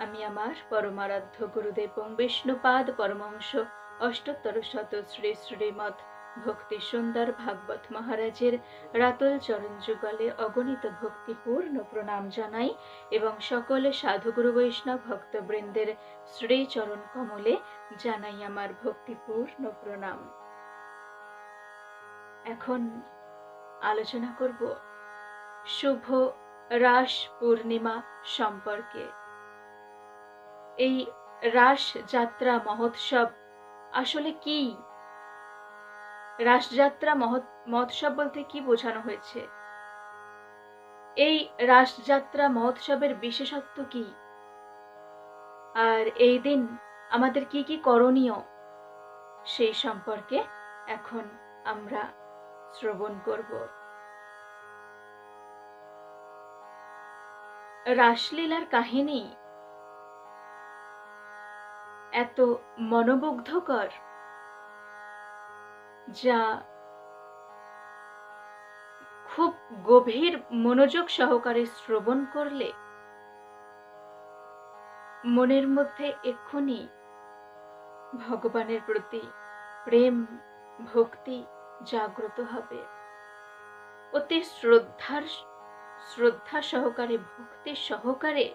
আমি আমার পরমারাধ্য গুরুদেব এবং বিষ্ণুপাদ পরমহংস অষ্টোত্তর শত শ্রী শ্রীমৎ ভক্তি সুন্দর ভাগবত মহারাজের রাতুল চরণ যুগলে অগণিত ভক্তিপূর্ণ প্রণাম জানাই এবং সকল সাধুগুরু বৈষ্ণব ভক্তবৃন্দের শ্রী চরণ কমলে জানাই আমার ভক্তিপূর্ণ প্রণাম। এখন আলোচনা করব শুভ রাস পূর্ণিমা সম্পর্কে। এই রাস যাত্রা মহোৎসব আসলে কি? রাসযাত্রা মহোৎসব বলতে কি বোঝানো হয়েছে? এই রাসযাত্রা মহোৎসবের বিশেষত্ব কি? আর এই দিন আমাদের কি কি করণীয়, সেই সম্পর্কে এখন আমরা শ্রবণ করব। রাসলীলার কাহিনী এত মনোমুগ্ধকর, যা খুব গভীর মনোযোগ সহকারে শ্রবণ করলে মনের মধ্যে এক্ষুনি ভগবানের প্রতি প্রেম ভক্তি জাগ্রত হবে। অতি শ্রদ্ধা সহকারে ভক্তি সহকারে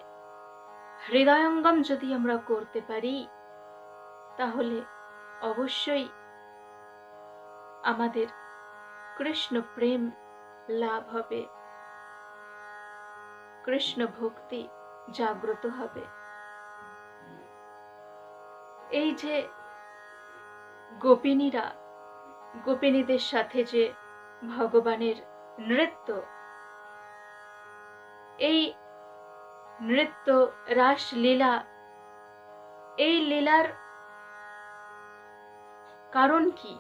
হৃদয়ঙ্গম যদি আমরা করতে পারি, তাহলে অবশ্যই আমাদের কৃষ্ণ প্রেম লাভ হবে, কৃষ্ণ ভক্তি জাগ্রত হবে। এই যে গোপিনীদের সাথে যে ভগবানের নৃত্য, এই নৃত্য রাসলীলা, এই লীলার কারণ কি?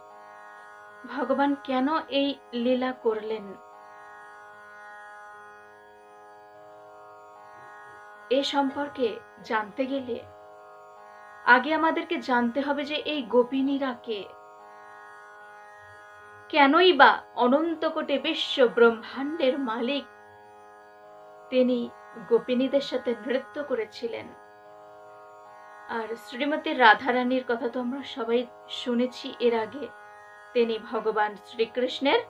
ভগবান কেন এই লীলা করলেন? এ সম্পর্কে জানতে গেলে আগে আমাদেরকে জানতে হবে যে এই গোপিনীরা কে, কেনই বা অনন্ত কোটি বিশ্ব ব্রহ্মাণ্ডের মালিক তিনি গোপিনীদের সাথে নৃত্য করেছিলেন। আর শ্রীমতী রাধারানীর কথা তো আমরা সবাই শুনেছি এর আগে। তিনি ভগবান শ্রীকৃষ্ণের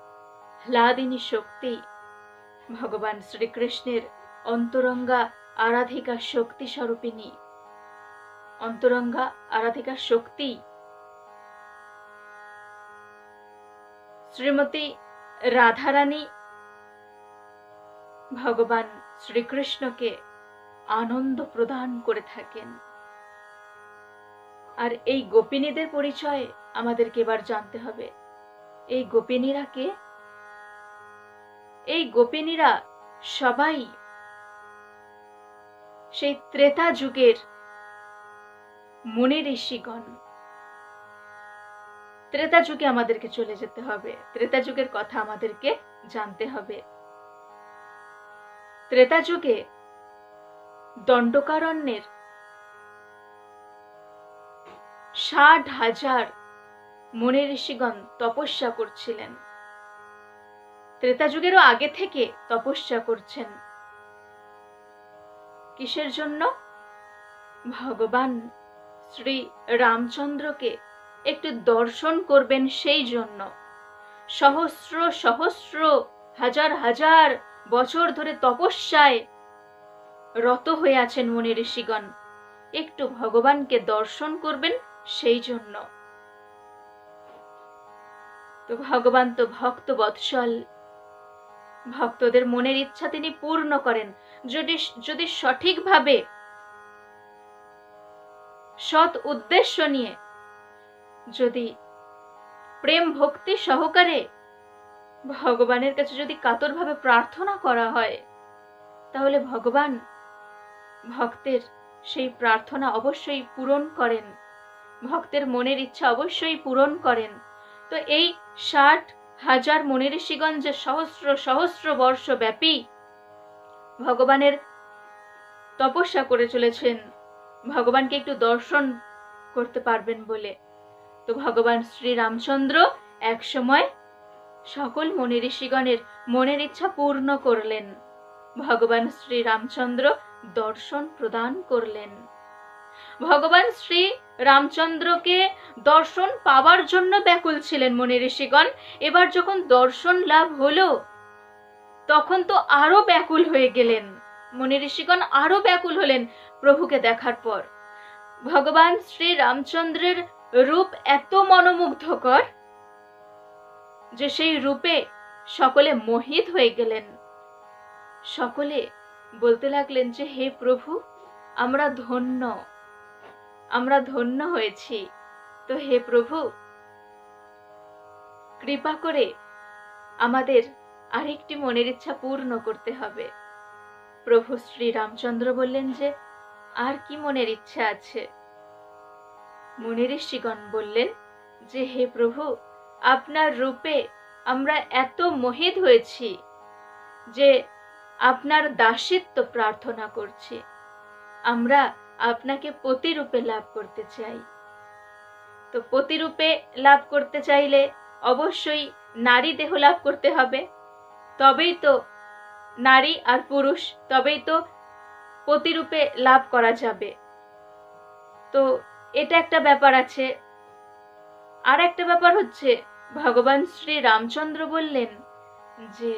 হ্লাদিনী শক্তি, ভগবান শ্রীকৃষ্ণের অন্তরঙ্গা আরাধিকা শক্তি স্বরূপিণী, অন্তরঙ্গা আরাধিকা শক্তি। শ্রীমতী রাধারানী ভগবান শ্রীকৃষ্ণকে আনন্দ প্রদান করে থাকেন। আর এই গোপিনীদের পরিচয় আমাদেরকে এবার জানতে হবে। এই গোপিনীরা কে? এই গোপিনীরা সবাই সেই ত্রেতা যুগের মুনি ঋষিগণ। ত্রেতা যুগে আমাদেরকে চলে যেতে হবে, ত্রেতা যুগের কথা আমাদেরকে জানতে হবে। ত্রেতা যুগে দণ্ডকারণ্যের 60,000 মুনি ঋষিগণ তপস্যা করছিলেন। ত্রেতা যুগেরও আগে থেকে তপস্যা করছেন। কিসের জন্য? ভগবান শ্রী রামচন্দ্রকে একটু দর্শন করবেন সেই জন্য। সহস্র সহস্র হাজার হাজার বছর ধরে তপস্যায় রত হয়ে আছেন মুনি ঋষিগণ, একটু ভগবানকে দর্শন করবেন সেই জন্য। তো ভগবান তো ভক্ত বৎসল, ভক্তদের মনের ইচ্ছা তিনি পূর্ণ করেন। যদি সঠিকভাবে সৎ উদ্দেশ্য নিয়ে, যদি প্রেম ভক্তি সহকারে ভগবানের কাছে যদি কাতরভাবে প্রার্থনা করা হয়, তাহলে ভগবান ভক্তের সেই প্রার্থনা অবশ্যই পূরণ করেন, ভক্তের মনের ইচ্ছা অবশ্যই পূরণ করেন। তো এই 60,000 মুনি ঋষিগণ যে সহস্র সহস্র বর্ষ ব্যাপী ভগবানের তপস্যা করে চলেছেন, ভগবানকে একটু দর্শন করতে পারবেন বলে, তো ভগবান শ্রী রামচন্দ্র এক সময় সকল মুনি ঋষিগণের মনের ইচ্ছা পূর্ণ করলেন। ভগবান শ্রী রামচন্দ্র দর্শন প্রদান করলেন। ভগবান শ্রী রামচন্দ্রকে দর্শন পাওয়ার জন্য ব্যাকুল ছিলেন মুনি ঋষিগণ। এবার যখন দর্শন লাভ হলো তখন তো আরো ব্যাকুল হয়ে গেলেন। মুনি ঋষিগণ আরো ব্যাকুল হলেন প্রভুকে দেখার পর। ভগবান শ্রী রামচন্দ্রের রূপ এত মনোমুগ্ধকর যে সেই রূপে সকলে মোহিত হয়ে গেলেন। সকলে বলতে লাগলেন যে হে প্রভু, আমরা ধন্য, আমরা ধন্য হয়েছি। তো হে প্রভু, কৃপা করে আমাদের আরেকটি মনের ইচ্ছা পূর্ণ করতে হবে। প্রভু শ্রী রামচন্দ্র বললেন যে আর কি মনের ইচ্ছা আছে? মুনি ঋষিগণ বললেন যে হে প্রভু, আপনার রূপে আমরা এত মোহিত হয়েছি যে আপনার দাসিত্ব প্রার্থনা করছি। আমরা আপনাকে পতিরূপে লাভ করতে চাই। তো পতিরূপে লাভ করতে চাইলে অবশ্যই নারী দেহ লাভ করতে হবে, তবেই তো নারী আর পুরুষ, তবেই তো পতিরূপে লাভ করা যাবে। তো এটা একটা ব্যাপার আছে। আর একটা ব্যাপার হচ্ছে, ভগবান শ্রী রামচন্দ্র বললেন যে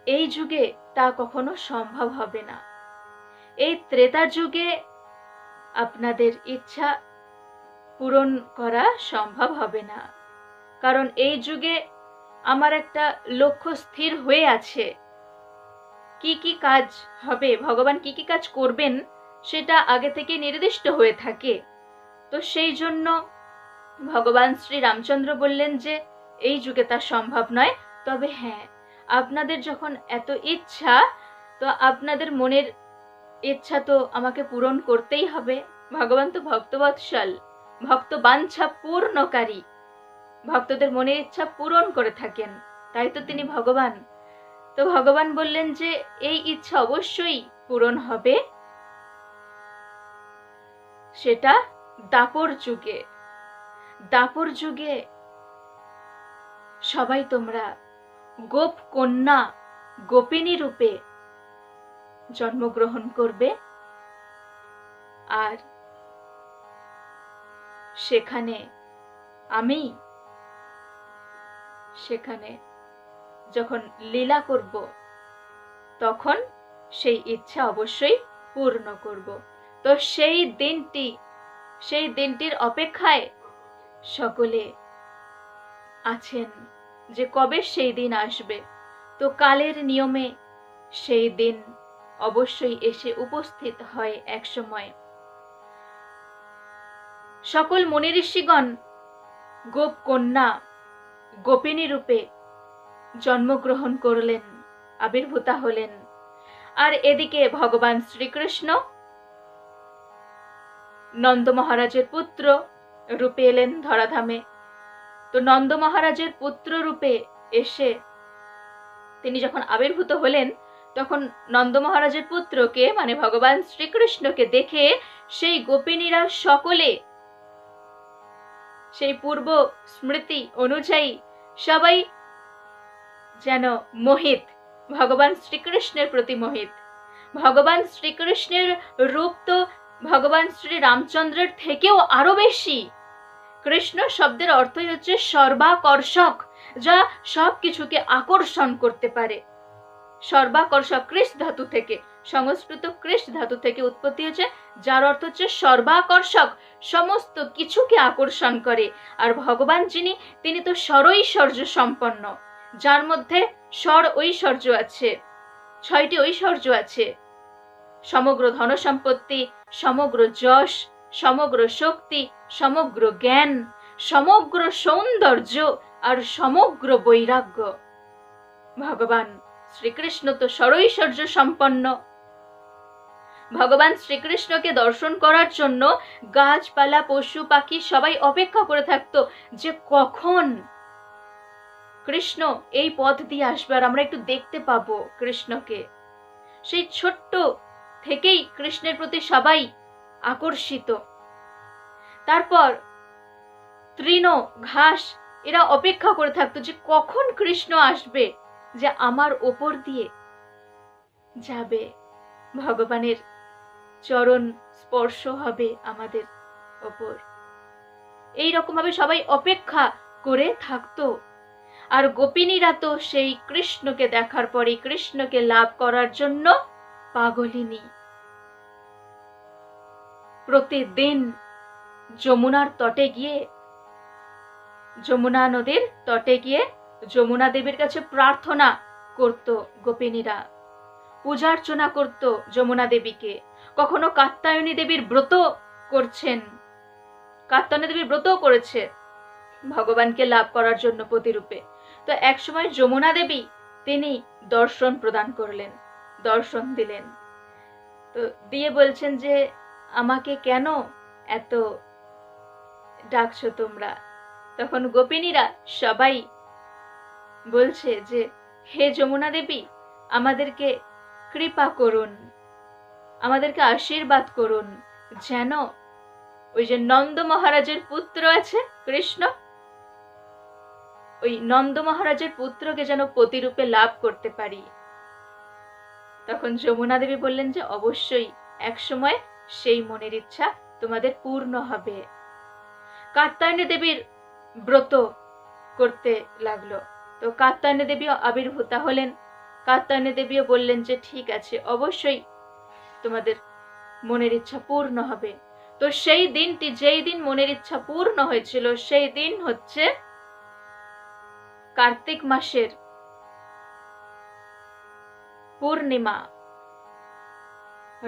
এই যুগে তা কখনো সম্ভব হবে না। এই ত্রেতা যুগে আপনাদের ইচ্ছা পূরণ করা সম্ভব হবে না, কারণ এই যুগে আমার একটা লক্ষ্য স্থির হয়ে আছে। কি কি কাজ হবে, ভগবান কি কি কাজ করবেন সেটা আগে থেকে নির্দিষ্ট হয়ে থাকে। তো সেই জন্য ভগবান শ্রী রামচন্দ্র বললেন যে এই যুগে তা সম্ভব নয়। তবে হ্যাঁ, আপনাদের যখন এত ইচ্ছা, তো আপনাদের মনের ইচ্ছা তো আমাকে পূরণ করতেই হবে। ভগবান তো ভক্তবৎসল, ভক্ত বাঞ্ছা পূর্ণকারী, ভক্তদের মনের ইচ্ছা পূরণ করে থাকেন, তাই তো তিনি ভগবান। তো ভগবান বললেন যে এই ইচ্ছা অবশ্যই পূরণ হবে, সেটা দাপর যুগে। দাপর যুগে সবাই তোমরা গোপ কন্যা, গোপিনী রূপে জন্মগ্রহণ করবে। আর সেখানে আমি সেখানে যখন লীলা করব, তখন সেই ইচ্ছা অবশ্যই পূর্ণ করব। তো সেই দিনটির অপেক্ষায় সকলে আছেন যে কবে সেই দিন আসবে। তো কালের নিয়মে সেই দিন অবশ্যই এসে উপস্থিত হয় এক সময়। সকল মুনি ঋষিগণ গোপ কন্যা, গোপিনী রূপে জন্মগ্রহণ করলেন, আবির্ভূতা হলেন। আর এদিকে ভগবান শ্রীকৃষ্ণ নন্দ মহারাজের পুত্র রূপে এলেন ধরাধামে। তো নন্দ মহারাজের পুত্র রূপে এসে তিনি যখন আবির্ভূত হলেন, তখন নন্দ মহারাজের পুত্রকে মানে ভগবান শ্রীকৃষ্ণকে দেখে সেই গোপিনীরা সকলে সেই পূর্ব স্মৃতি অনুযায়ী সবাই যেন মোহিত, ভগবান শ্রীকৃষ্ণের প্রতি মোহিত। ভগবান শ্রীকৃষ্ণের রূপ তো ভগবান শ্রী রামচন্দ্রের থেকেও আরো বেশি। কৃষ্ণ শব্দের অর্থই হচ্ছে সর্বাকর্ষক, যা সবকিছুকে আকর্ষণ করতে পারে। সর্বাকর্ষক কৃষ ধাতু থেকে, সংস্কৃত কৃষ ধাতু থেকে উৎপত্তি হচ্ছে, যার অর্থ হচ্ছে সর্বাকর্ষক, সমস্ত কিছুকে আকর্ষণ করে। আর ভগবান যিনি, তিনি তো স্বরৈশ্বর্য সম্পন্ন, যার মধ্যে স্বর ঐশ্বর্য আছে, 6টি ঐশ্বর্য আছে। সমগ্র ধন সম্পত্তি, সমগ্র যশ, সমগ্র শক্তি, সমগ্র জ্ঞান, সমগ্র সৌন্দর্য আর সমগ্র বৈরাগ্য। ভগবান শ্রীকৃষ্ণ তো স্বরৈশ্বর্য সম্পন্ন। ভগবান শ্রীকৃষ্ণকে দর্শন করার জন্য গাছপালা, পশু পাখি সবাই অপেক্ষা করে থাকতো যে কখন কৃষ্ণ এই পথ দিয়ে আসবে আর আমরা একটু দেখতে পাবো কৃষ্ণকে। সেই ছোট্ট থেকেই কৃষ্ণের প্রতি সবাই আকর্ষিত। তারপর তৃণ, ঘাস এরা অপেক্ষা করে থাকতো যে কখন কৃষ্ণ আসবে, যে আমার ওপর দিয়ে যাবে। ভগবানের চরণ স্পর্শ হবে আমাদের ওপর। এই রকম ভাবে সবাই অপেক্ষা করে থাকতো। আর গোপিনীরা তো সেই কৃষ্ণকে দেখার পরে, কৃষ্ণকে লাভ করার জন্য পাগলিনী। প্রতিদিন যমুনার তটে গিয়ে, যমুনা নদীর তটে গিয়ে যমুনা দেবীর কাছে প্রার্থনা করত গোপিনীরা, পূজার্চনা করত যমুনা দেবীকে। কখনো কাত্যায়নী দেবীর ব্রত করছেন, কাত্যায়নী দেবীর ব্রত করেছে ভগবানকে লাভ করার জন্য প্রতিরূপে। তো এক সময় যমুনা দেবী তিনি দর্শন প্রদান করলেন, দর্শন দিলেন। তো দিয়ে বলছেন যে আমাকে কেন এত ডাকছো তোমরা? তখন গোপিনীরা সবাই বলছে যে হে যমুনা দেবী, আমাদেরকে কৃপা করুন, আমাদেরকে আশীর্বাদ করুন, যেন ওই যে নন্দ মহারাজের পুত্র আছে কৃষ্ণ, ওই নন্দ মহারাজের পুত্রকে যেন প্রতিরূপে লাভ করতে পারি। তখন যমুনা দেবী বললেন যে অবশ্যই একসময় সেই মনের ইচ্ছা তোমাদের পূর্ণ হবে। কাত্যায়নী দেবীর ব্রত করতে লাগলো। তো কাত্যায়নী দেবীও আবির্ভূতা হলেন। কাত্যায়নী দেবীও বললেন যে ঠিক আছে, অবশ্যই তোমাদের মনের ইচ্ছা পূর্ণ হবে। তো সেই দিনটি, যেই দিন মনের ইচ্ছা পূর্ণ হয়েছিল, সেই দিন হচ্ছে কার্তিক মাসের পূর্ণিমা,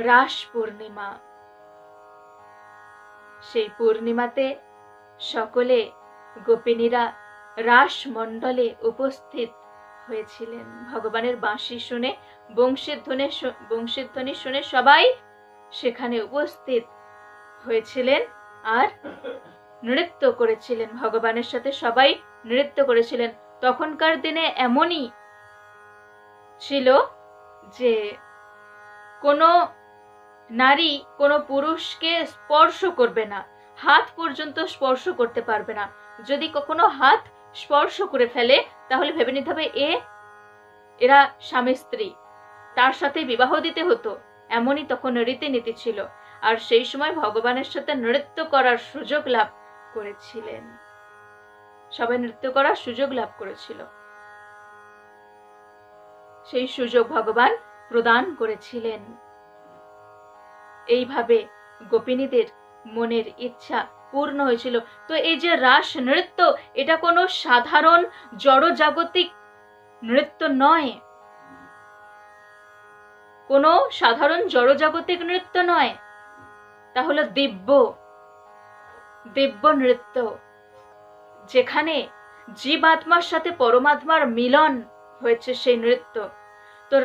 রাস পূর্ণিমা। সেই পূর্ণিমাতে সকলে গোপিনীরা রাস মণ্ডলে উপস্থিত হয়েছিলেন। ভগবানের বাঁশি শুনে, বংশীর ধ্বনি শুনে সবাই সেখানে উপস্থিত হয়েছিলেন আর নৃত্য করেছিলেন। ভগবানের সাথে সবাই নৃত্য করেছিলেন। তখনকার দিনে এমনই ছিল যে কোনো নারী কোনো পুরুষকে স্পর্শ করবে না, হাত পর্যন্ত স্পর্শ করতে পারবে না। যদি কখনো হাত স্পর্শ করে ফেলে তাহলে ভেবে নিতে হবে এরা স্বামী স্ত্রী, তার সাথে বিবাহ দিতে হতো। এমনই তখন রীতিনীতি ছিল। আর সেই সময় ভগবানের সাথে নৃত্য করার সুযোগ লাভ করেছিলেন, সবাই নৃত্য করার সুযোগ লাভ করেছিল। সেই সুযোগ ভগবান প্রদান করেছিলেন। এইভাবে গোপিনীদের মনের ইচ্ছা পূর্ণ হয়েছিল। তো এই যে রাস নৃত্য, এটা কোনো সাধারণ জড়জাগতিক নৃত্য নয়, কোনো সাধারণ জড়জাগতিক নৃত্য নয়। তা হলো দিব্য নৃত্য, যেখানে জীবাত্মার সাথে পরমাত্মার মিলন হয়েছে সেই নৃত্য। তো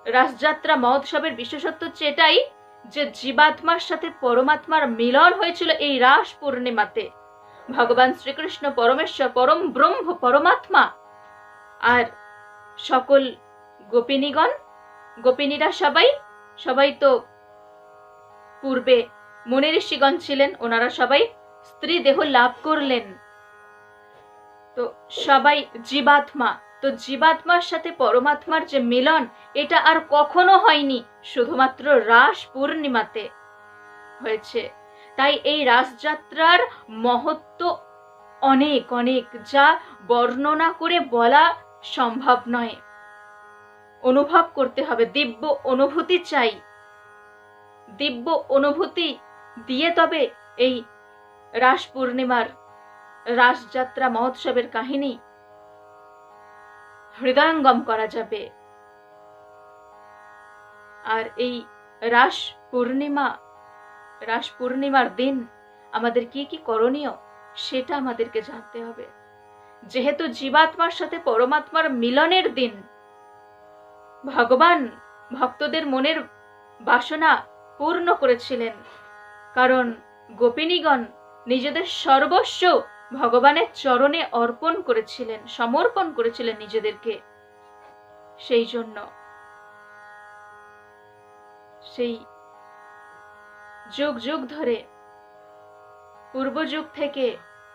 রাসযাত্রা মহোৎসবের বিশেষত্ব হচ্ছে এটাই যে জীবাত্মার সাথে পরমাত্মার মিলন হয়েছিল এই রাস পূর্ণিমাতে। ভগবান শ্রীকৃষ্ণ পরমেশ্বর, পরম ব্রহ্ম, পরমাত্মা আর সকল গোপিনীরা সবাই তো পূর্বে মুনি ঋষিগণ ছিলেন, ওনারা সবাই স্ত্রী দেহ লাভ করলেন। তো সবাই জীবাত্মা, তো জীবাত্মার সাথে পরমাত্মার যে মিলন, এটা আর কখনো হয়নি, শুধুমাত্র রাস পূর্ণিমাতে হয়েছে। তাই এই রাসযাত্রার মহত্ব অনেক অনেক, যা বর্ণনা করে বলা সম্ভব নয়। অনুভব করতে হবে, দিব্য অনুভূতি চাই। দিব্য অনুভূতি দিয়ে তবে এই রাস পূর্ণিমার রাসযাত্রা মহোৎসবের কাহিনী হৃদয়ঙ্গম করা যাবে। আর এই রাস পূর্ণিমার দিন আমাদের কি কি করণীয় সেটা আমাদেরকে জানতে হবে। যেহেতু জীবাত্মার সাথে পরমাত্মার মিলনের দিন, ভগবান ভক্তদের মনের বাসনা পূর্ণ করেছিলেন, কারণ গোপিনীগণ নিজেদের সর্বস্ব ভগবানের চরণে অর্পণ করেছিলেন, সমর্পণ করেছিলেন নিজেদেরকে। সেই জন্য সেই যুগ যুগ ধরে, পূর্ব যুগ থেকে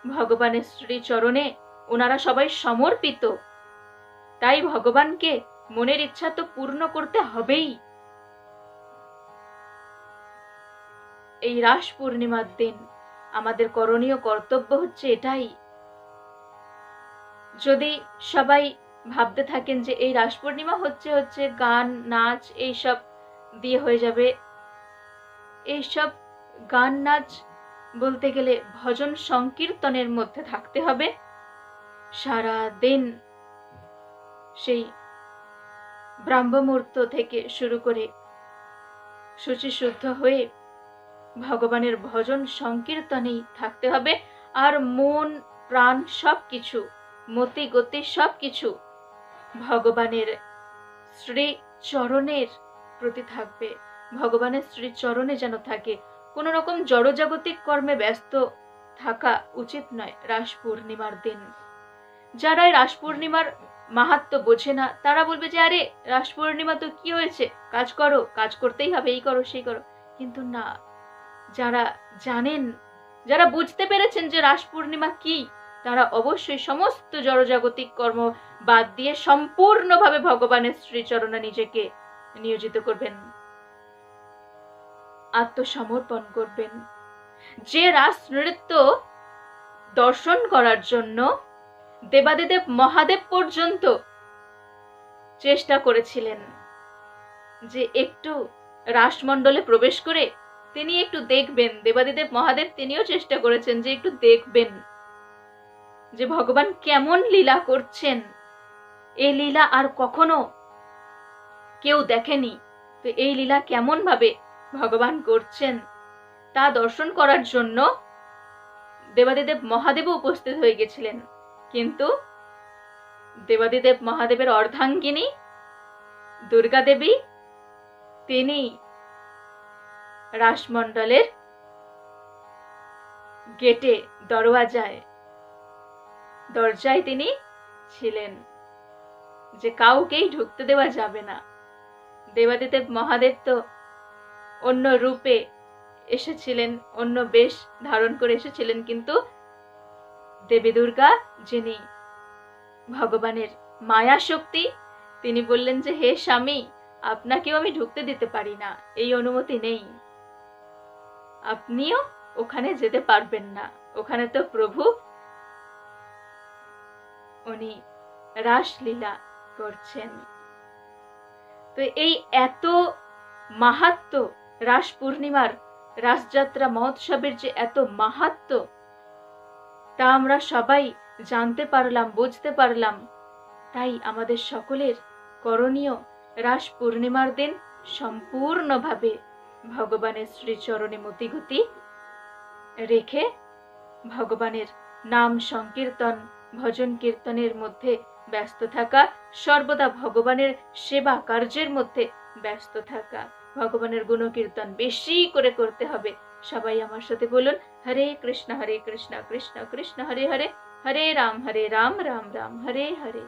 ভগবানের শ্রী চরণে ওনারা সবাই সমর্পিত। তাই ভগবানকে মনের ইচ্ছা তো পূর্ণ করতে হবেই। এই রাস পূর্ণিমার দিন আমাদের করণীয় কর্তব্য হচ্ছে এটাই। যদি সবাই ভাবতে থাকেন যে এই রাস পূর্ণিমা হচ্ছে গান নাচ এইসব দিয়ে হয়ে যাবে, এইসব গান নাচ বলতে গেলে ভজন সংকীর্তনের মধ্যে থাকতে হবে সারা দিন। সেই ব্রাহ্মমুহূর্ত থেকে শুরু করে শুচি শুদ্ধ হয়ে ভগবানের ভজন সংকীর্তনেই থাকতে হবে। আর মন প্রাণ সবকিছু, মতি গতি সবকিছু ভগবানের শ্রী চরণের প্রতি থাকবে। ভগবানের শ্রী চরণে যেন থাকে। কোন রকম জড়জাগতিক কর্মে ব্যস্ত থাকা উচিত নয় রাস পূর্ণিমার দিন। যারা এই রাস পূর্ণিমার মাহাত্ম্য বোঝে না তারা বলবে যে আরে রাস পূর্ণিমা তো কি হয়েছে, কাজ করো, কাজ করতেই হবে, এই করো সেই করো। কিন্তু না, যারা জানেন, যারা বুঝতে পেরেছেন যে রাস পূর্ণিমা কি, তারা অবশ্যই সমস্ত জড়জাগতিক কর্ম বাদ দিয়ে সম্পূর্ণভাবে ভগবানের শ্রীচরণে নিজেকে নিয়োজিত করবেন, আত্মসমর্পণ করবেন। যে রাস নৃত্য দর্শন করার জন্য দেবাদিদেব মহাদেব পর্যন্ত চেষ্টা করেছিলেন যে একটু রাসমণ্ডলে প্রবেশ করে তিনি একটু দেখবেন, দেবাদিদেব মহাদেব তিনিও চেষ্টা করেছেন যে একটু দেখবেন যে ভগবান কেমন লীলা করছেন। এই লীলা আর কখনো কেউ দেখেনি, তো এই লীলা কেমন ভাবে ভগবান করছেন তা দর্শন করার জন্য দেবাদিদেব মহাদেবও উপস্থিত হয়ে গেছিলেন। কিন্তু দেবাদিদেব মহাদেবের অর্ধাঙ্গিনী দুর্গা দেবী তিনি রাসমণ্ডলের গেটে দরজায় তিনি ছিলেন, যে কাউকেই ঢুকতে দেওয়া যাবে না। দেবাদিদেব মহাদেব তো অন্য রূপে এসেছিলেন, অন্য বেশ ধারণ করে এসেছিলেন, কিন্তু দেবী দুর্গা যিনি ভগবানের মায়া শক্তি, তিনি বললেন যে হে স্বামী, আপনাকেও আমি ঢুকতে দিতে পারি না, এই অনুমতি নেই, আপনিও ওখানে যেতে পারবেন না, ওখানে তো প্রভু উনি রাসলীলা করছেন। তো এই এত মাহাত্ম্য রাস পূর্ণিমার, রাসযাত্রা মহোৎসবের যে এত মাহাত্ম্য, তা আমরা সবাই জানতে পারলাম, বুঝতে পারলাম। তাই আমাদের সকলের করণীয় রাস পূর্ণিমার দিন সম্পূর্ণভাবে ভগবানের শ্রীচরণে মতিগতি রেখে ভগবানের নাম সংকীর্তন ভজন কীর্তনের মধ্যে ব্যস্ত থাকা, সর্বদা ভগবানের সেবা কার্যের মধ্যে ব্যস্ত থাকা, ভগবানের গুণকীর্তন বেশি করে করতে হবে। সবাই আমার সাথে বলুন, হরে কৃষ্ণ কৃষ্ণ কৃষ্ণ হরে হরে, হরে রাম রাম রাম হরে হরে।